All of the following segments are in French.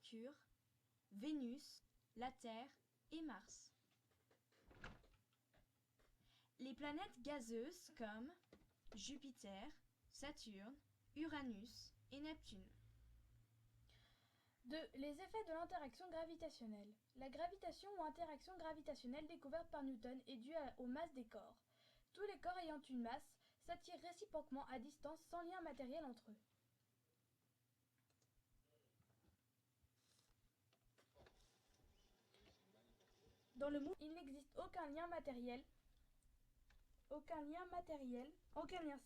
Mercure, Vénus, la Terre et Mars. Les planètes gazeuses comme Jupiter, Saturne, Uranus et Neptune. 2. Les effets de l'interaction gravitationnelle. La gravitation ou interaction gravitationnelle découverte par Newton est due aux masses des corps. Tous les corps ayant une masse s'attirent réciproquement à distance sans lien matériel entre eux. Dans le mouvement, il n'existe aucun lien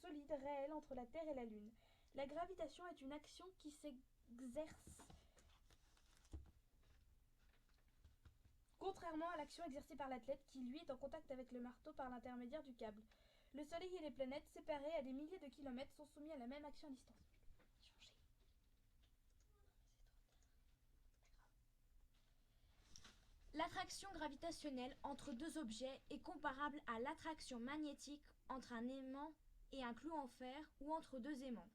solide réel entre la Terre et la Lune. La gravitation est une action qui s'exerce contrairement à l'action exercée par l'athlète qui, lui, est en contact avec le marteau par l'intermédiaire du câble. Le Soleil et les planètes, séparés à des milliers de kilomètres, sont soumis à la même action à distance. L'attraction gravitationnelle entre deux objets est comparable à l'attraction magnétique entre un aimant et un clou en fer ou entre deux aimants.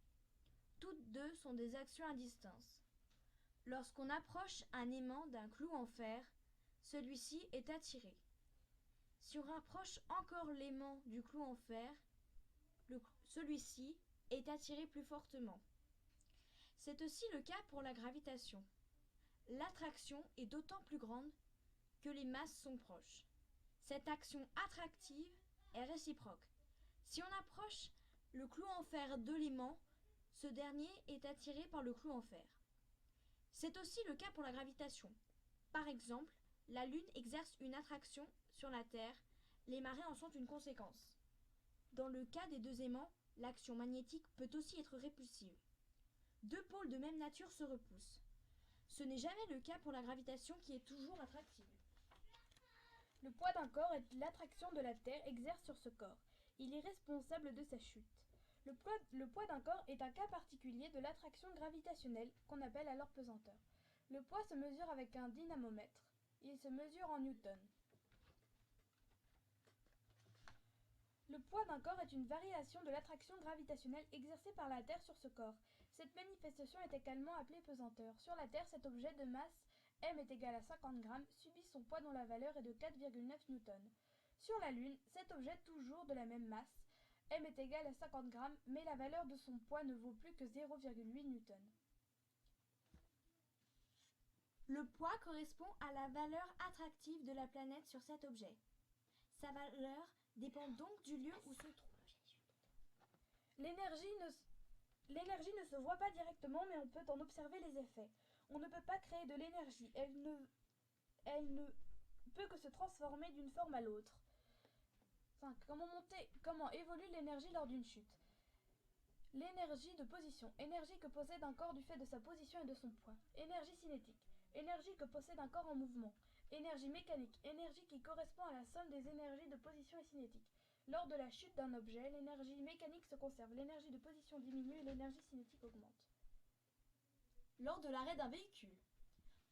Toutes deux sont des actions à distance. Lorsqu'on approche un aimant d'un clou en fer, celui-ci est attiré. Si on rapproche encore l'aimant du clou en fer, celui-ci est attiré plus fortement. C'est aussi le cas pour la gravitation. L'attraction est d'autant plus grande que les masses sont proches. Cette action attractive est réciproque. Si on approche le clou en fer de l'aimant, ce dernier est attiré par le clou en fer. C'est aussi le cas pour la gravitation. Par exemple, la Lune exerce une attraction sur la Terre, les marées en sont une conséquence. Dans le cas des deux aimants, l'action magnétique peut aussi être répulsive. Deux pôles de même nature se repoussent. Ce n'est jamais le cas pour la gravitation qui est toujours attractive. Le poids d'un corps et l'attraction de la Terre exercent sur ce corps. Il est responsable de sa chute. Le poids d'un corps est un cas particulier de l'attraction gravitationnelle qu'on appelle alors pesanteur. Le poids se mesure avec un dynamomètre. Il se mesure en newtons. Le poids d'un corps est une variation de l'attraction gravitationnelle exercée par la Terre sur ce corps. Cette manifestation est également appelée pesanteur. Sur la Terre, cet objet de masse m est égal à 50 grammes subit son poids dont la valeur est de 4,9 newtons. Sur la Lune, cet objet toujours de la même masse, m est égal à 50 grammes, mais la valeur de son poids ne vaut plus que 0,8 newtons. Le poids correspond à la valeur attractive de la planète sur cet objet. Sa valeur dépend donc du lieu où se trouve. L'énergie ne se voit pas directement, mais on peut en observer les effets. On ne peut pas créer de l'énergie, elle ne peut que se transformer d'une forme à l'autre. 5. Comment évolue l'énergie lors d'une chute? L'énergie de position. Énergie que possède un corps du fait de sa position et de son poids. Énergie cinétique. Énergie que possède un corps en mouvement. Énergie mécanique. Énergie qui correspond à la somme des énergies de position et cinétique. Lors de la chute d'un objet, l'énergie mécanique se conserve, l'énergie de position diminue et l'énergie cinétique augmente. Lors de l'arrêt d'un véhicule.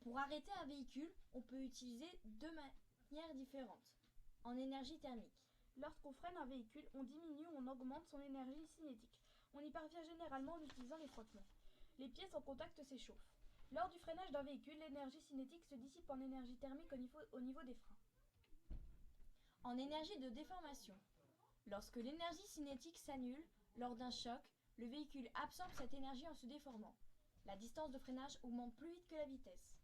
Pour arrêter un véhicule, on peut utiliser deux manières différentes. En énergie thermique. Lorsqu'on freine un véhicule, on diminue ou on augmente son énergie cinétique. On y parvient généralement en utilisant les frottements. Les pièces en contact s'échauffent. Lors du freinage d'un véhicule, l'énergie cinétique se dissipe en énergie thermique au niveau des freins. En énergie de déformation. Lorsque l'énergie cinétique s'annule lors d'un choc, le véhicule absorbe cette énergie en se déformant. La distance de freinage augmente plus vite que la vitesse.